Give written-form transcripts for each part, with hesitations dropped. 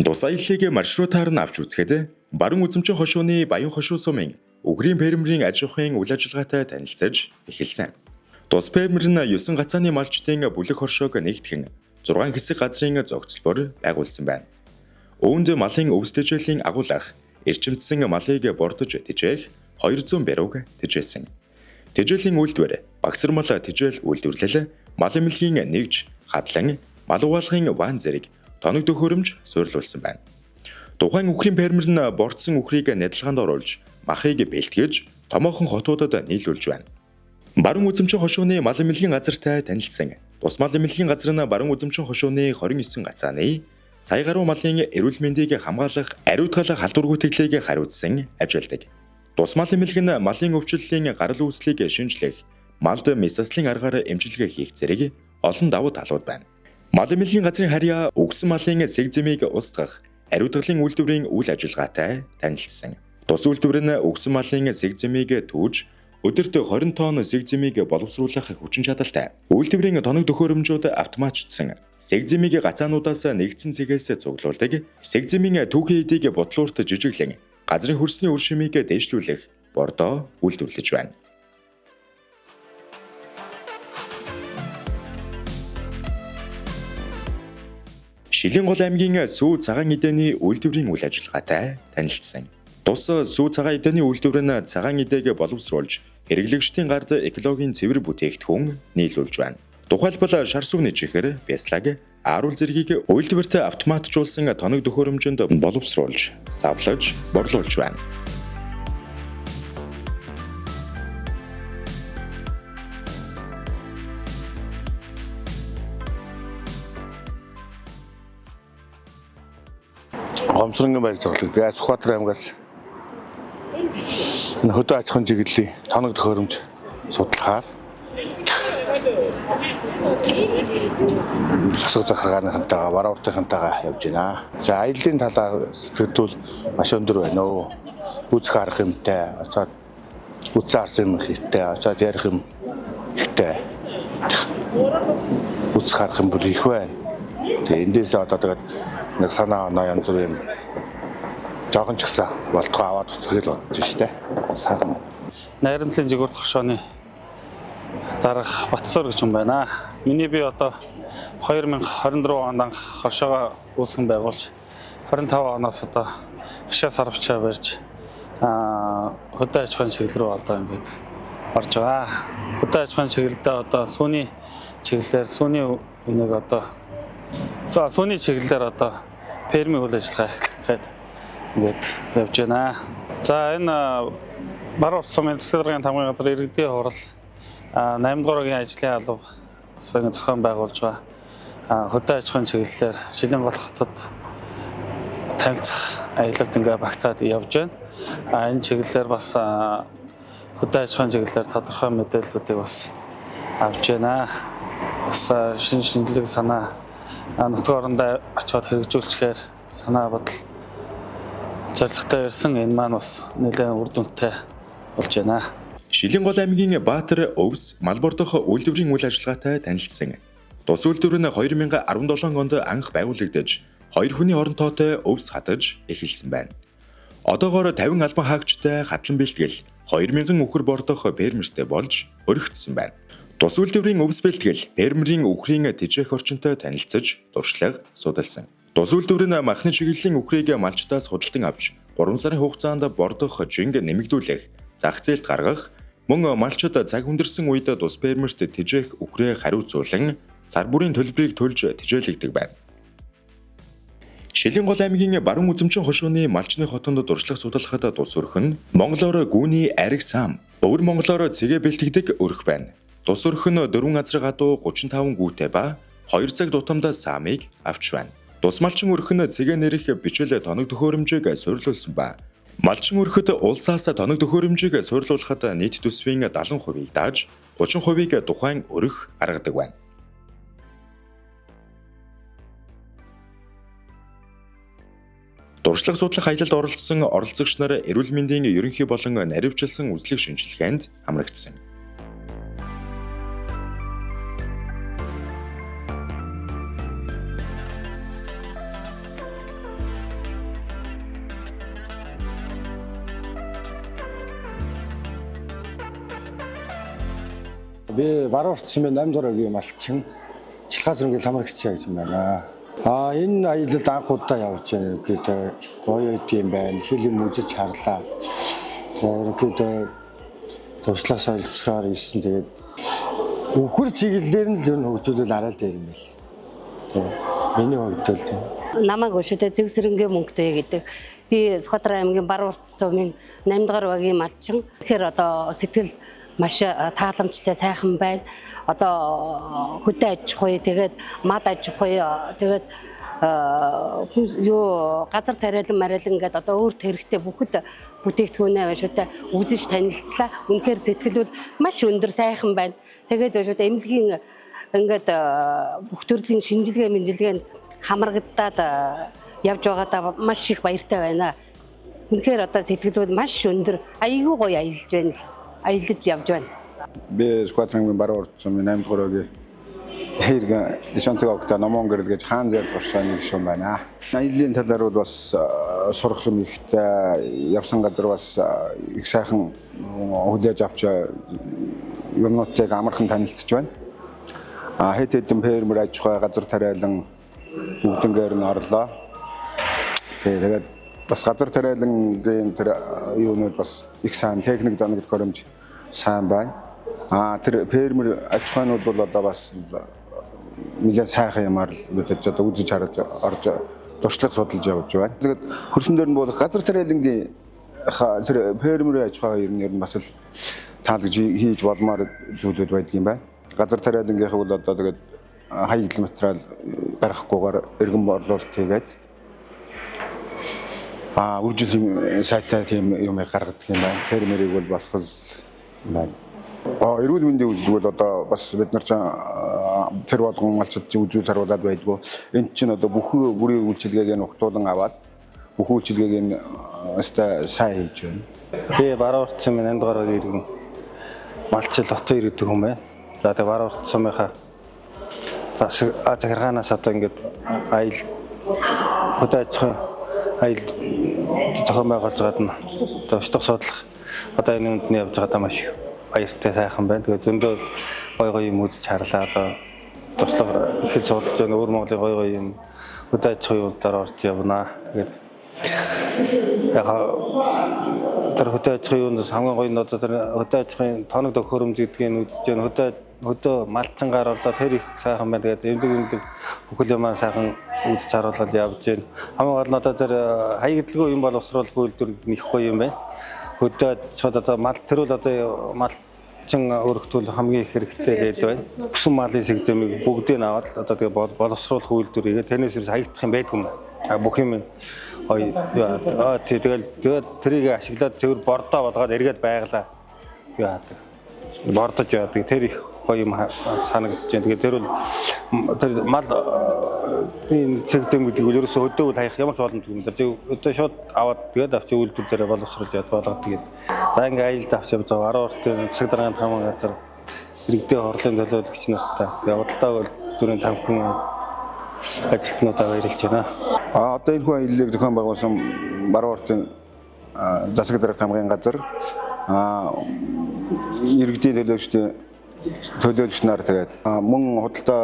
Тус аяллыг маршрутаар нь авч үзэхэд баруун үзэмчин хошууны Баян хошуу сумын Үгрийн фермерийн аж ахуйн үйл ажиллагаатай танилцаж эхэлсэн. Тус фермер нь 9 гацааны малчдын бүлэг хоршоог нэгтгэн 6 хэсэг газрын зохицолбор байгуулсан байна. Үүнд малын өвс тэжээлийн агуулгах, эрчимдсэн малыг бордож тэжээх 200 барууг тэжээсэн. Тэжээлийн үйлдвэр, багсармал тэжээл үйлдвэрлэл, мал эмнэлгийн нэгж, хадлан, мал угаалгын ван зэрэг тоног төхөөрөмж суйрлуулсан байна. Тухайн үхрийн фермер нь бордсон үхрийг нэдлгаанд оруулж, махыг бэлтгэж, томоохон хотуудад нийлүүлж байна. Баруун үзэмчин хошууны мал эмнэлгийн газартай танилцсан. Тус мал эмнэлгийн газар нь баруун үзэмчин хошууны 29 гацааны сая гаруй малын эрүүл мэндийг хамгаалах, ариутгал халдваргүйтэглийг хариуцсан ажилдаг. Тус мал эмнэлэг нь малын өвчлөлийн гарал үүслийг шинжлэх, малд месаслын аргаар эмчилгээ хийх зэрэг олон давуу талууд байна. Мал эмнэлгийн газрын харьяа өгсөн малын сэг зэмийг устгах, ариутгалын үйлдвэрийн үйл ажиллагаатай танилцсан. Тус үйлдвэр нь өгсөн малын сэг зэмийг түүж, өдөрт 20 тонн сэг зэмийг боловсруулах хүчин чадалтай. Үйлдвэрийн тоног төхөөрөмжүүд автоматжсан. Сэг зэмийг гацаануудаас нэгдсэн цэгээс цуглуулдаг. Сэг зэмийн түүхийн эдийг бодлуурт жижиглэн, газрын хөрсний үр шимийг дээшлүүлэх бордоо үйлдвэрлэж байна. Шилэнгол аймгийн Сүү цагаан эдэний үйлдвэрийн үйл ажиллагаатай танилцсан. Тус Сүү цагаан эдэний үйлдвэр нь цагаан эдээг боловсруулж, хэрэглэгчдийн гард экологийн цэвэр бүтээгдэхүүн нийлүүлж байна. Тухайлбал шар сүм нэжихэр, бяслаг, ааруул зэргийг үйлдвэрт автоматжуулсан тоног төхөөрөмжөнд боловсруулж, савлаж, борлуулж байна. Гомсронгийн байр зохиолыг би Сүхбаатар аймгаас хөдөө аж ахуйн чиглэлийн тоног төхөөрөмж судлахаар засаг захиргааныхантайгаа, бараа уртынхантайгаа явж байна. За аяллаа талаар сэтгэлдүүл маш өндөр байна өө. Үзэх арга юмтай, очоод үзсэн арсан юм ихтэй, очоод ярих юм ихтэй. Үзэх арга юм бүр их байна. Тэгээ эндээсээ одоо тэгээд нэг санаа оноо янз бүрийн жоохон ч гэсэн болтгоо аваад уцхыг л бодож штэ. Сайхан. Найрамдлын жигүүр хоршооны дараах Батсуур гэж юм байна. Миний би одоо 2024 онд анх хоршоогоо үүсгэн байгуулж 25 оноос одоо гашаа сарвчаа барьж хөдөө аж ахуйн чиглэл рүү одоо ингээд орж байгаа. Хөдөө аж ахуйн чиглэлдээ одоо сүүний чиглэлээр сүүний үнийг одоо сүүний чиглэлээр одоо фермийн үйл ажиллагаа эхлэхэд ингээд явж байна. За энэ баруун сумын засаг даргын тамгын газар иргэдийн хурал 8 дугааргийн ажлын алба зохион байгуулж байгаа. Хөдөө аж ахуйн чиглэлээр Шилэнгол хотод танилцах аялалд ингээд багтаад явж байна. Энэ чиглэлээр бас хөдөө аж ахуйн чиглэлээр тодорхой мэдээллүүдийг бас авж байна. Бас шинжлэх санаа нутгийн орондоо очиод хэрэгжүүлчихээр санаа бодол зорилготой ирсэн энэ маань бас нэлээд үр дүнтэй болж байна. Шилэнгол аймгийн Баатар өвс мал бордох үйлдвэрийн үйл ажиллагаатай танилцсан. Тус үйлдвэр нь 2017 онд анх байгуулагдаж, 2 хүний оронтойтой өвс хатаж эхэлсэн байна. Одоогоор 50 албан хаагчтай хадлан бэлтгэл 2000 үхэр бордох фермертэй болж өргөгдсөн байна. Тус үйлдвэрийн өвс бэлтгэл фермерийн үхрийн тэжээх орчинтой танилцаж, дуршлаг судалсан. Тус үйлдвэр нь махны чиглэлийн үхрийг малчдаас худалдан авч 3 сарын хугацаанд бордох жинг нэмэгдүүлэх, зах зээлд гаргах, мөн малчид цаг хүндэрсэн үед тус фермерт тэжээх үхрээ хариуцуулан сар бүрийн төлбөрийг төлж тэжээлэгдэг байна. Шилэнгол аймгийн баруун үзэмчин хошууны малчны хотонд дуршлаг судалгахад тус өрх нь монголоор гүүний ариг сам, өвөр монголоор цэгээ бэлтгэдэг өрх байна. Тус өрх нь 4 азар гадуу 35 гүүтэй ба 2 цаг дутамд самыг авч байна. Тус малчин өрх нь цэгээ нэрх бичил тоног төхөөрөмжийг суйрлуулсан ба малчин өрхөд улсаас тоног төхөөрөмжийг суйрлуулахад нийт төсвийн 70%-ийг дааж 30%-ийг тухайн өрх гаргадаг байна. Дуршлаг судлах аялалд оролцсон оролцогч нар эрүүл мэндийн ерөнхий болон наривчлсан үзлэг шинжилгээнд хамрагдсан. Би баруун урт сумын 8 дугаар өгийн малчин Жилхаасрынгийн ламар гिचээ гэж юм байна. Энэ аялалд анх удаа явж байна. Гэдэг гоё юм байна. Хэл юм үзэж харлаа. Тэгээд төвчлээс ойлцохоор ирсэн. Тэгээд өхөр чиглэлээр нь л хөгжүүлэл арай дээр юм байл. Миний хувьд л намайг өшөөдөө Зэвсрэнгийн мөнгөтэй гэдэг. Би Сүхбаатар аймгийн баруун урт сумын 8 дугаар багийн малчин. Тэгэхээр одоо сэтгэл маш тааламжтай сайхан байна. Одоо хөдөө аж ахуй, тэгээд мал аж ахуй, тэгээд газар тариалан мариалан гэдэг одоо өөрт хэрэгтэй бүхэл бүтээгдэхүүнээ өшөөдөө үзэж танилцлаа. Үнэхээр сэтгэл бол маш өндөр сайхан байна. Тэгээд өшөөдөө эмнэлгийн ингээд бүх төрлийн шинжилгээнд хамрагдаад явж байгаадаа маш их баяртай байна. Үнэхээр одоо сэтгэл бол маш өндөр. Аюу гоё аялж байна. Аялж явж байна. Би Сүхбаатарын баруун урт сумын 8 дугаар өгийн хэрэг ишонцог огта номон гэрэл гэж хаан зээл туршааны гишүүн байна. Аяллаа талаар бол бас сурах юм ихтэй явсан газар бас их сайхан хүлээж авч юмнуудыг амархан танилцж байна. Хэд хэдэн фермер аж ахуй газар тариалан бүгднгээр нь орлоо. Тэгээд бас газар тариалангийн тэр юунууд бас их сайн техник доногд хөрөмж сайн байна. Тэр фермер аж ахуйнууд бол одоо бас нэлээд сайхан юмар л мэдээж одоо үзэж харж орж туршлага судалж явж байна. Тэгээд хөрсөн дээр нь бол газар тариалангийн тэр фермер аж ахуй хоёр нь бас л таалж хийж болмоор зүйлүүд байдаг юм байна. Газар тариалангийнх бол одоо тэгээд хаягдл материал гаргахгүйгээр эргэн борлуулалт хийгээд үржил сайтай тийм юм гаргадаг юм байна. Фермерийг бол болох л байна. Эрүүл мэндийн үзлэг бол одоо бас бид нар ч тэр болгон малчид үзүүл харуулад байдгүй. Энд чинь одоо бүхэн бүрийн үйлчилгээг нь угтуулан аваад бүхэн үйлчилгээг нь өстой сайн хийж байна. Би баруун урт сумын 8 дугаар иргэн малчил хотоо иргэдэг хүн байна. За тэгээ баруун урт сумынхаа захиргаанаас одоо ингээд аял хөдөө аж ахуйн аял зохион байгуулж байгаад нь одоо өчтөх судлах одоо энэ үнд нь явж байгаа маш баяртай сайхан байна. Тэгээ зөндөө гой юм үзэж харлаа. Одоо туршлага их судалж байгаа өөр Монголын гой юм хөдөө аж ахуйн удаар орж явнаа. Тэгээд яг тэр хөдөө аж ахуйн үндс хамгийн гоё нь одоо тэр хөдөө аж ахуйн тоног төхөөрөмж гэдгийг үзэж байна. Хөдөө малчангаар болоо тэр их сайхан байна. Тэгээд эмнэлэг бүхэл юмаа сайхан үзэж харуулаад явж байна. Хамгийн гол нь одоо тэр хаягдлгүй юм боловсруулах үйлдвэр нэхгүй юм байна. Хөдөө одоо мал тэр бол одоо малчин өргөтөл хамгийн их хэрэгтэй лээд байна. Бүсэн малын сэгзэмийг бүгдийг аваад одоо тэгээ боловсруулах үйлдвэрийг тэрнээс хаягдах юм байдгүй юм. Бүх юм тэгээд тэрийг ашиглаад цэвэр бордоо болгоод эргээд байглаа. Яадаг. Бордож яадаг. Тэр их гоё юм санагдаж байна. Тэгээд тэр бол тэр мал энэ цэгзэм гэдэг нь ерөөсөө өдөө бол хаях ямар ч боломжгүй юм. Тэр өдөө шууд аваад тэгээд авч үйлдвэр дээр боловсруулж яд болгоод тэгээд за ингээ аялалд авч явж байгаа баруун уртын засаг дарганы тамга газар иргэдийн хорлын төлөөлөгч нартай явдалтай бол дөрөв тамхин ажилтнуудаа баярлж байна. Одоо энэ хүн аяллыг зохион байгуулсан баруун уртын засаг дарга тамгын газар иргэдийн төлөөлөгч нар тэгээд мөн худалдаа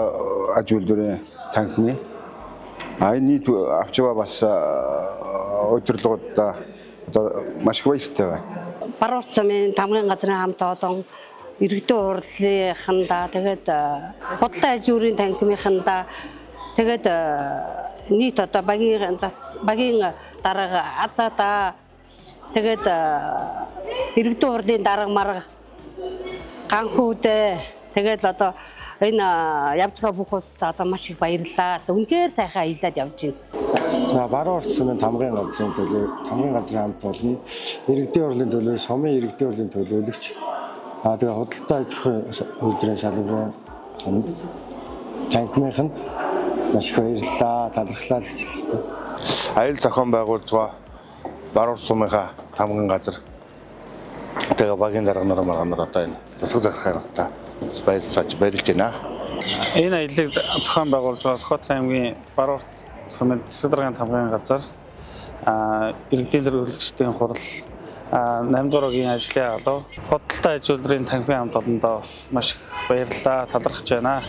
аж үйлдвэрийн танхимын энэ нийт авч байгаа бас удирдлагуудаа одоо маш их баяртай байна. Баруун урт сумын тамгын газрын хамт олон иргэдийн хурлынхандаа тэгээд худалдаа аж үйлдвэрийн танхимынхандаа тэгээд нийт одоо багийн дарга азаада тэгээд иргэдийн хурлын дарга марга ганхүүдээ тэгээд одоо энэ явж байгаа бүх улсад одоо маш их баярлалаа. Үнэхээр сайхан аялаад явж байна. За баруун урт сумын тамгын газрын хамт болно. Иргэдийн хурлын төлөөлөгч, сумын иргэдийн хурлын төлөөлөгч. Тэгээ худалдаа аж ахуйн үйлдвэрийн салбарын танхимынх нь маш их баярлалаа. Талархлаа л хэлдэг. Аялал зохион байгуулж байгаа баруун урт сумынхаа тамгын газар тэгээ багийн дарга нар одоо энэ засаг захиргаантай баярлж байна. Энэ аяллыг зохион байгуулж байгаа Сүхбаатар аймгийн баруун урт сумын засаг дарганы тамгын газар иргэдийн төлөөлөгчдийн хурал 8 дуурайгийн ажлын алуу худалдаа ижүүлрийн танхимын хамт олондоо бас маш их баярлалаа талархаж байна.